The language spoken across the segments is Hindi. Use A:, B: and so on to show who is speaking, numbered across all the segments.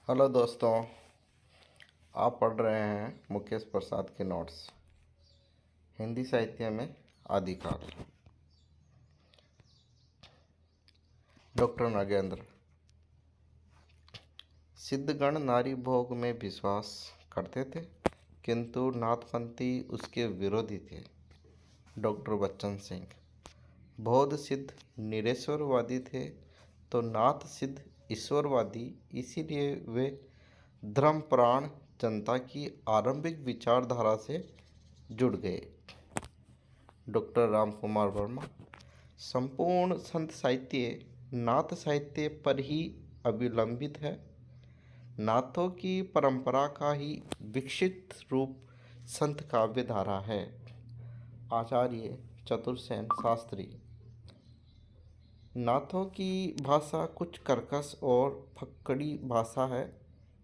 A: हेलो दोस्तों। आप पढ़ रहे हैं मुकेश प्रसाद के नोट्स हिंदी साहित्य में आदिकाल। डॉक्टर नागेंद्र। सिद्धगण नारी भोग में विश्वास करते थे, किंतु नाथपंथी उसके विरोधी थे। डॉक्टर बच्चन सिंह। बौद्ध सिद्ध निरेश्वरवादी थे तो नाथ सिद्ध ईश्वरवादी, इसीलिए वे धर्मप्राण जनता की आरंभिक विचारधारा से जुड़ गए। डॉक्टर रामकुमार वर्मा। संपूर्ण संत साहित्य नाथ साहित्य पर ही अवलंबित है। नाथों की परंपरा का ही विकसित रूप संत काव्य धारा है। आचार्य चतुरसेन शास्त्री। नाथों की भाषा कुछ कर्कश और फक्कड़ी भाषा है,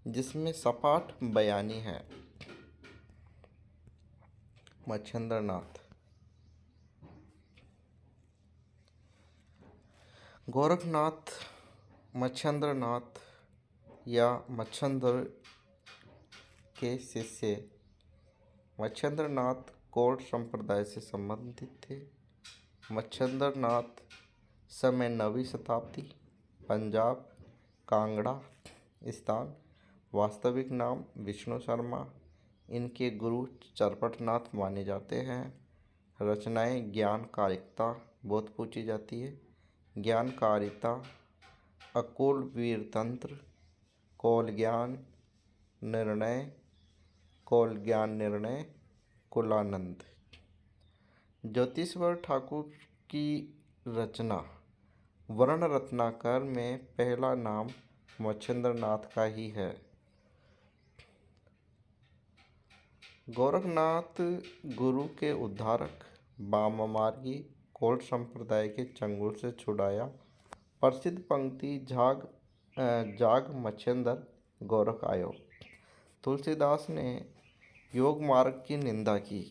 A: जिसमें सपाट बयानी है। मच्छिंद्र नाथ। गोरखनाथ मच्छिंद्र नाथ या मच्छिंद्र के शिष्य मच्छिंद्र नाथ कोल संप्रदाय से संबंधित थे। मच्छिंद्र नाथ समय 9वीं शताब्दी, पंजाब, कांगड़ा स्थान। वास्तविक नाम विष्णु शर्मा। इनके गुरु चरपटनाथ माने जाते हैं। रचनाएं ज्ञान कारिकता बहुत पूछी जाती है। ज्ञान कारिता, अकुल वीरतंत्र, कौल ज्ञान निर्णय, कौल ज्ञान निर्णय, कुलानंद। ज्योतिश्वर ठाकुर की रचना वर्ण रत्नाकर में पहला नाम मच्छिंद्र नाथ का ही है। गोरखनाथ गुरु के उद्धारक, वाममार्गी, कोल संप्रदाय के चंगुल से छुड़ाया। प्रसिद्ध पंक्ति जाग मच्छिंद्र गोरख आयो। तुलसीदास ने योग मार्ग की निंदा की।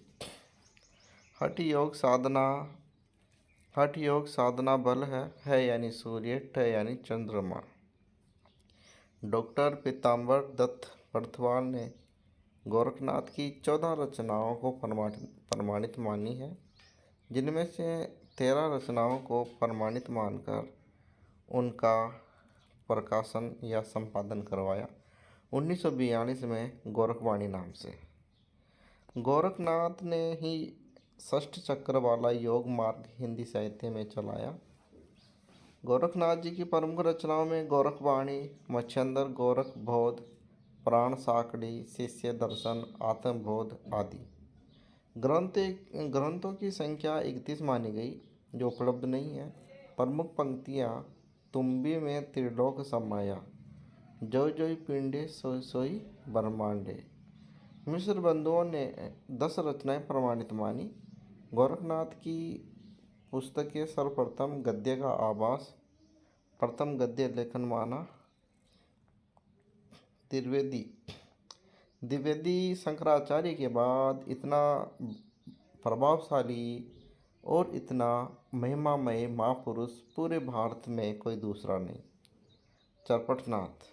A: हठ योग साधना बल है यानी सूर्य, ठ यानी चंद्रमा। डॉक्टर पीताम्बर दत्त बर्थवाल ने गोरखनाथ की 14 रचनाओं को प्रमाणित मानी है, जिनमें से 13 रचनाओं को प्रमाणित मानकर उनका प्रकाशन या संपादन करवाया 1942 में गोरखवाणी नाम से। गोरखनाथ ने ही षष्ठ चक्र वाला योग मार्ग हिंदी साहित्य में चलाया। गोरखनाथ जी की प्रमुख रचनाओं में गोरखवाणी, मच्छिंद्र गोरख बोध, प्राण साकड़ी, शिष्य दर्शन, आत्मबोध आदि। ग्रंथों की संख्या 31 मानी गई, जो उपलब्ध नहीं है। प्रमुख पंक्तियाँ: तुम्बी में त्रिलोक समाया, जो जोई पिंडे सोई सोई ब्रह्मांडे। मिश्र बंधुओं ने 10 रचनाएं प्रमाणित मानी। गोरखनाथ की पुस्तकें सर्वप्रथम गद्य का आभास, प्रथम गद्य लेखन माना। द्विवेदी शंकराचार्य के बाद इतना प्रभावशाली और इतना महिमामय महापुरुष पूरे भारत में कोई दूसरा नहीं। चरपटनाथ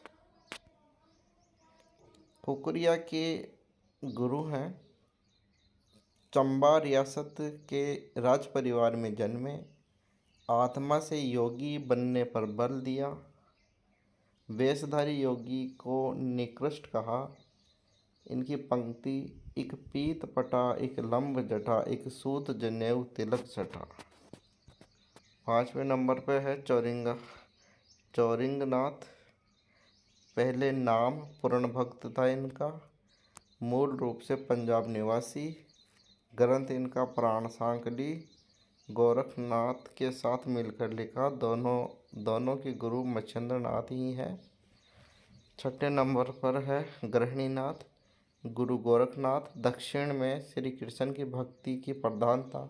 A: कुकुरिया के गुरु हैं। चंबा रियासत के राज परिवार में जन्मे। आत्मा से योगी बनने पर बल दिया। वेशधारी योगी को निकृष्ट कहा। इनकी पंक्ति: एक पीत पटा, एक लंब जटा, एक सूत जनेऊ तिलक सटा। 5वें नंबर पर है चौरिंगनाथ। पहले नाम पूर्ण भक्त था इनका। मूल रूप से पंजाब निवासी। ग्रंथ इनका प्राण सांकली गोरखनाथ के साथ मिलकर लिखा। दोनों के गुरु मच्छिंद्र नाथ ही हैं। 6ठे नंबर पर है गृहिणीनाथ। गुरु गोरखनाथ। दक्षिण में श्री कृष्ण की भक्ति की प्रधानता।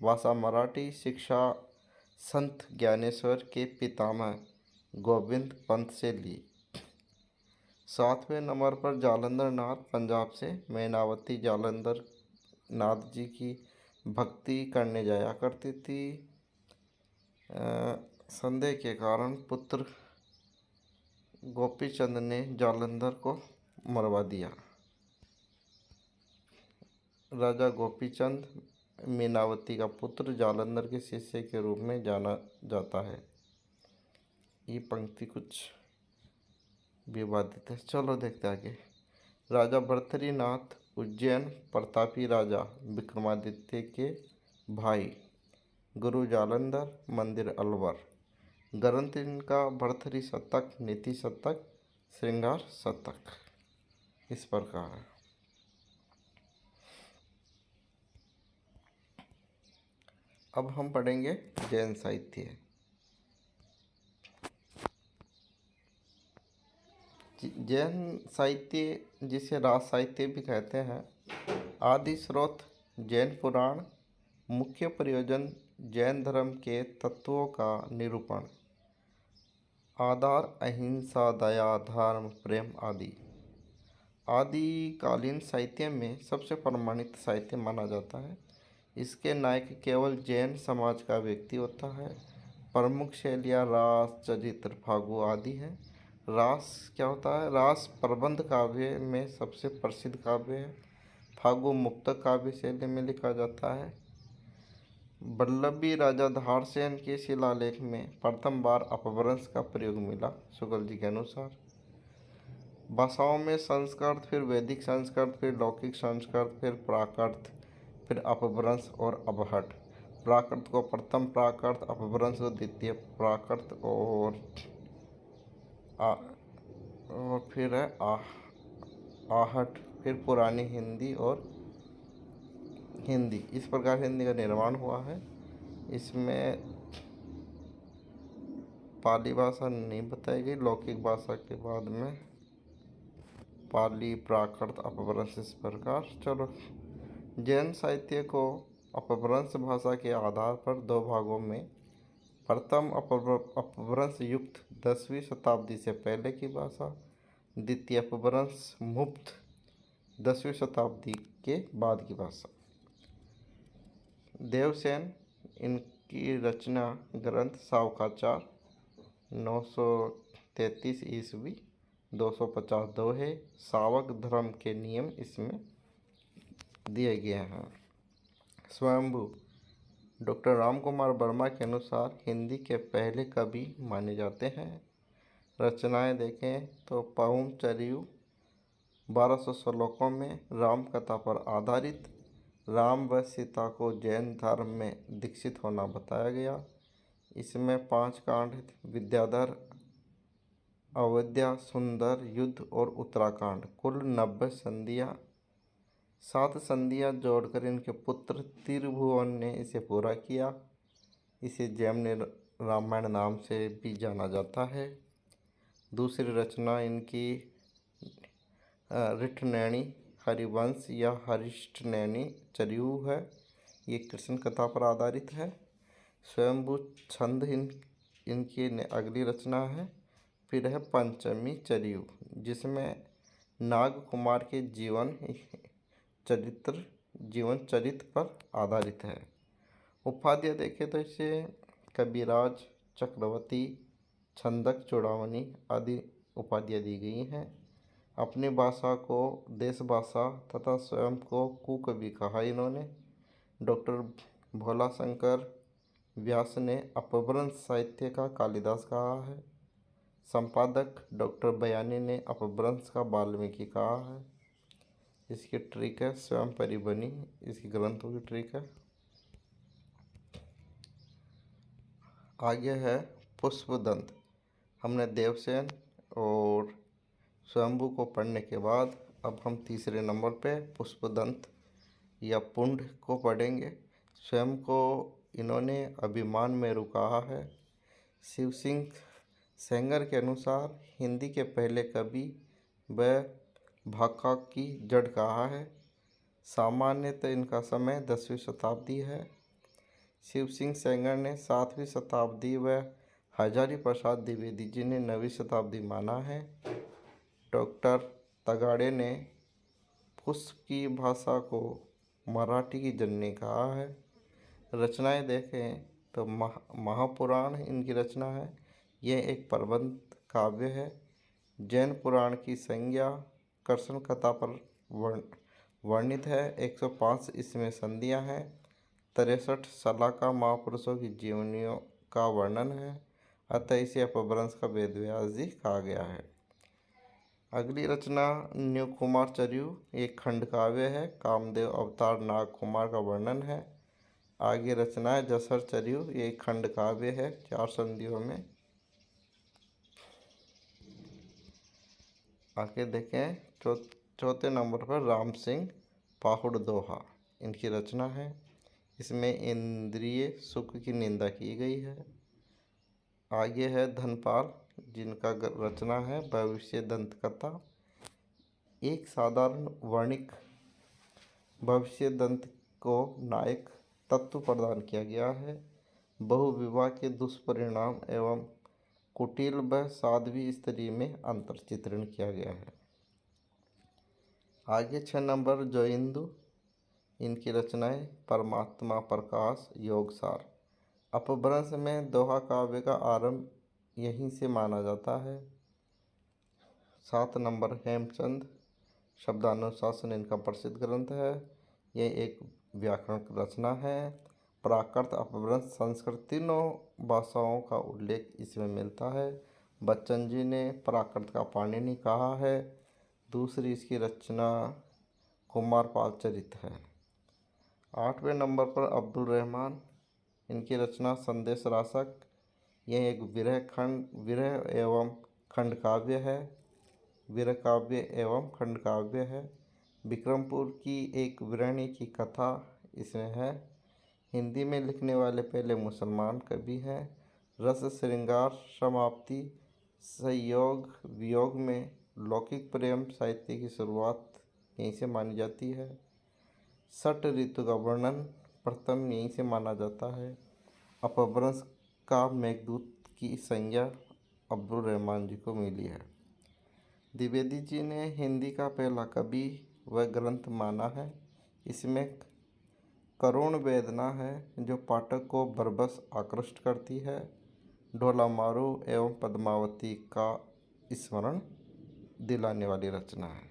A: भाषा मराठी। शिक्षा संत ज्ञानेश्वर के पितामह गोविंद पंत से ली। 7वें नंबर पर जालंधर नाथ, पंजाब से। मैनावती जालंधर नाथ जी की भक्ति करने जाया करती थी। संदेह के कारण पुत्र गोपीचंद ने जालंधर को मरवा दिया। राजा गोपीचंद मीनावती का पुत्र, जालंधर के शिष्य के रूप में जाना जाता है। ये पंक्ति कुछ विवादित है। चलो देखते आगे। राजा भर्तृहरिनाथ उज्जैन प्रतापी राजा विक्रमादित्य के भाई। गुरु जालंधर, मंदिर अलवर। ग्रंथ इनका भर्तृहरि शतक, नीति शतक, श्रृंगार शतक। इस प्रकार है। अब हम पढ़ेंगे जैन साहित्य। जैन साहित्य, जिसे राज साहित्य भी कहते हैं, आदि स्रोत जैन पुराण। मुख्य प्रयोजन जैन धर्म के तत्वों का निरूपण। आधार अहिंसा, दया, धर्म, प्रेम आदि। आदिकालीन साहित्य में सबसे प्रमाणित साहित्य माना जाता है। इसके नायक केवल जैन समाज का व्यक्ति होता है। प्रमुख शैलियाँ रास, चरित्र, फागु आदि है। रास क्या होता है? रास प्रबंध काव्य में सबसे प्रसिद्ध काव्य है। फागु मुक्तक काव्य शैली में लिखा जाता है। वल्लभी राजा धारसेन के शिलालेख में प्रथम बार अपभ्रंश का प्रयोग मिला, शुक्ल जी के अनुसार। भाषाओं में संस्कृत, फिर वैदिक संस्कृत, फिर लौकिक संस्कृत, फिर प्राकृत, फिर अपभ्रंश और अबहट। प्राकृत को प्रथम प्राकृत, अपभ्रंश को द्वितीय प्राकृत और फिर है आहट, फिर पुरानी हिंदी और हिंदी। इस प्रकार हिंदी का निर्माण हुआ है। इसमें पाली भाषा नहीं बताई गई। लौकिक भाषा के बाद में पाली, प्राकृत, अपभ्रंश इस प्रकार। चलो, जैन साहित्य को अपभ्रंश भाषा के आधार पर दो भागों में, प्रथम अपभ्रंश युक्त 10वीं शताब्दी से पहले की भाषा, द्वितीय अपभ्रंश मुक्त 10वीं शताब्दी के बाद की भाषा। देवसेन, इनकी रचना ग्रंथ सावकाचार 933 ईस्वी 250 दोहे। सावक धर्म के नियम इसमें दिए गए हैं। स्वयंभू, डॉक्टर राम कुमार वर्मा के अनुसार हिंदी के पहले कवि माने जाते हैं। रचनाएं देखें तो पाहुम चरियु 1200 श्लोकों में राम कथा पर आधारित। राम व सीता को जैन धर्म में दीक्षित होना बताया गया। इसमें 5 कांड, विद्याधर, अयोध्या, सुंदर, युद्ध और उत्तराखंड, कुल 90 संधियाँ। 7 संधियाँ जोड़कर इनके पुत्र त्रिभुवन ने इसे पूरा किया। इसे जैन रामायण नाम से भी जाना जाता है। दूसरी रचना इनकी ऋठनैणी हरिवंश या हरिष्ठनैणी चरियु है। ये कृष्ण कथा पर आधारित है। स्वयंभू छंद इनकी अगली रचना है। फिर है पंचमी चरियु, जिसमें नाग कुमार के जीवन चरित्र पर आधारित है। उपाधियाँ देखें तो इसे कविराज, चक्रवर्ती, छंदक, चूड़ामणि आदि उपाधियाँ दी गई हैं। अपनी भाषा को देश भाषा तथा स्वयं को कुकवि कहा इन्होंने। डॉक्टर भोलाशंकर व्यास ने अपभ्रंश साहित्य का कालिदास कहा है। संपादक डॉक्टर बयानी ने अपभ्रंश का वाल्मीकि कहा है। इसकी ट्रिक है स्वयं परिबनी, इसकी ग्रंथों की ट्रिक है। आगे है पुष्पदंत। हमने देवसेन और स्वयंभू को पढ़ने के बाद अब हम तीसरे नंबर पे पुष्पदंत या पुंड को पढ़ेंगे। स्वयं को इन्होंने अभिमान में कहा है। शिव सिंह सेंगर के अनुसार हिंदी के पहले कवि व भाका की जड़ कहा है। सामान्यतः इनका समय 10वीं शताब्दी है। शिव सिंह सेंगर ने 7वीं शताब्दी व हजारी प्रसाद द्विवेदी जी ने 9वीं शताब्दी माना है। डॉक्टर तगाड़े ने पुष्प की भाषा को मराठी की जननी कहा है। रचनाएं देखें तो महापुराण इनकी रचना है। यह एक प्रबंध काव्य है। जैन पुराण की संज्ञा कर्षण कथा पर वर्णित है। 105 इसमें संधियाँ हैं। 63 सलाका महापुरुषों की जीवनियों का वर्णन है। अतः इसे अपभ्रंश का वेद व्यास जी कहा गया है। अगली रचना न्यू कुमार चर्यु, एक खंड काव्य है। कामदेव अवतार नाग कुमार का वर्णन है। आगे रचना है जसर चर्यु, ये एक खंड काव्य है 4 संधियों में। आगे देखें चौथे नंबर पर राम सिंह पाहुड़ दोहा, इनकी रचना है। इसमें इंद्रिय सुख की निंदा की गई है। आगे है धनपाल, जिनका रचना है भविष्य दंत कथा। एक साधारण वर्णिक भविष्य दंत को नायक तत्व प्रदान किया गया है। बहुविवाह के दुष्परिणाम एवं कुटिल व साध्वी स्त्री में अंतर चित्रण किया गया है। आगे 6 नंबर जोइंदु, इनकी रचनाएं परमात्मा प्रकाश योगसार। अपभ्रंश में दोहा काव्य का आरंभ यहीं से माना जाता है। 7 नंबर हेमचंद शब्दानुशासन, इनका प्रसिद्ध ग्रंथ है। यह एक व्याकरण रचना है। प्राकृत अपभ्रंश संस्कृत तीनों भाषाओं का उल्लेख इसमें मिलता है। बच्चन जी ने प्राकृत का पाणिनि कहा है। दूसरी इसकी रचना कुमारपाल चरित है। 8वें नंबर पर अब्दुल रहमान, इनकी रचना संदेश रासक। यह एक विरह एवं खंड काव्य है। वीर काव्य एवं खंड काव्य है। विक्रमपुर की एक वीरानी की कथा इसमें है। हिंदी में लिखने वाले पहले मुसलमान कवि हैं। रस श्रृंगार समाप्ति संयोग वियोग में लौकिक प्रेम साहित्य की शुरुआत यहीं से मानी जाती है। 6 ऋतु का वर्णन प्रथम यहीं से माना जाता है। अपभ्रंश का मेघदूत की संज्ञा अब्दुल रहमान जी को मिली है। द्विवेदी जी ने हिंदी का पहला कवि व ग्रंथ माना है। इसमें करुण वेदना है जो पाठक को बरबस आकृष्ट करती है। ढोला मारू एवं पद्मावती का स्मरण दिलाने वाली रचना है।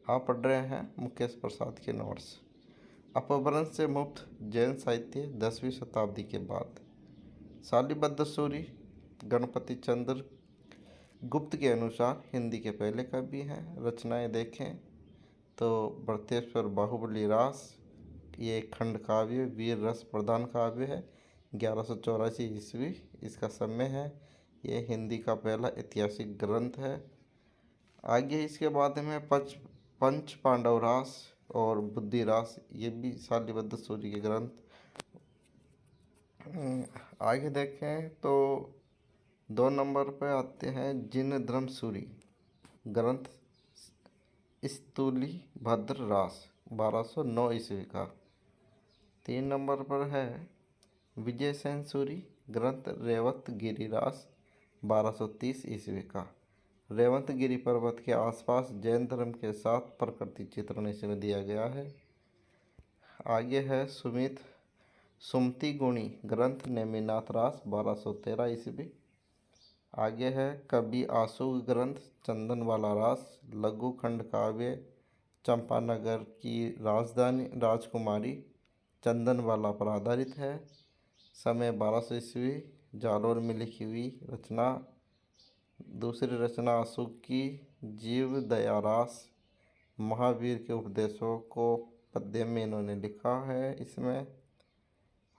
A: आप पढ़ रहे हैं मुकेश प्रसाद के नोट्स। अपभ्रंश से मुक्त जैन साहित्य 10वीं शताब्दी के बाद। शालिबद्ध सूरी गणपति चंद्र गुप्त के अनुसार हिंदी के पहले कवि हैं। रचनाएं देखें तो बृहतेश्वर बाहुबली रास, ये खंड काव्य वीर रस प्रधान काव्य है। 1184 ईस्वी इसका समय है। ये हिंदी का पहला ऐतिहासिक ग्रंथ है। आगे इसके बाद में पंच पांडव रास और बुद्धि रास, ये भी शालिबद्ध सूरी के ग्रंथ। आगे देखें तो 2 नंबर पर आते हैं जिन धर्म सूरी ग्रंथ स्तूली भद्र रास 1209 ईस्वी का। 3 नंबर पर है विजय सेन सूरी ग्रंथ रेवत गिरी रास 1230 ईस्वी का। रेवंत गिरी पर्वत के आसपास जैन धर्म के साथ प्रकृति चित्रण इसमें दिया गया है। आगे है सुमति गुणी ग्रंथ नेमिनाथ रास 1213 ईस्वी। आगे है कवि आशु ग्रंथ चंदनवाला रास लघु खंड काव्य। चंपानगर की राजधानी राजकुमारी चंदनवाला पर आधारित है। समय 1200 ईस्वी, जालोर में लिखी हुई रचना। दूसरी रचना अशोक की जीव दया रास, महावीर के उपदेशों को पद्य में इन्होंने लिखा है। इसमें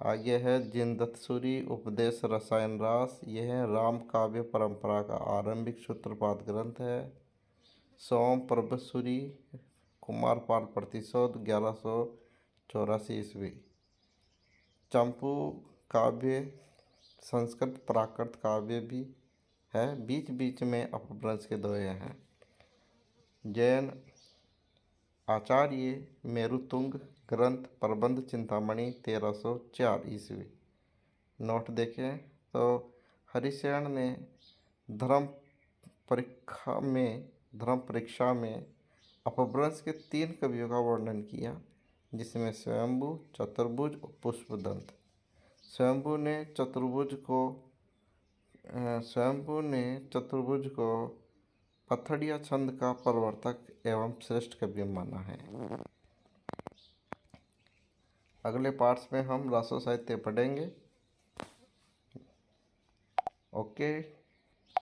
A: आगे है जिनदत्त सूरी उपदेश रसायन रास, यह राम काव्य परंपरा का आरंभिक सूत्रपात ग्रंथ है। सोम प्रभसूरी कुमारपाल प्रतिशोध 1184 ईस्वी। चंपू काव्य संस्कृत प्राकृत काव्य भी है। बीच बीच में अपभ्रंश के दोहे हैं। जैन आचार्य मेरुतुंग ग्रंथ प्रबंध चिंतामणि 1304 ईस्वी। नोट देखें तो हरिशरण ने धर्म परीक्षा में अपभ्रंश के 3 कवियों का वर्णन किया, जिसमें स्वयंभू, चतुर्भुज और पुष्पदंत। स्वयंभू ने चतुर्भुज को स्वयंभू ने चतुर्भुज को पथड़िया छंद का प्रवर्तक एवं श्रेष्ठ कवि माना है। अगले पार्ट्स में हम रासो साहित्य पढ़ेंगे। ओके।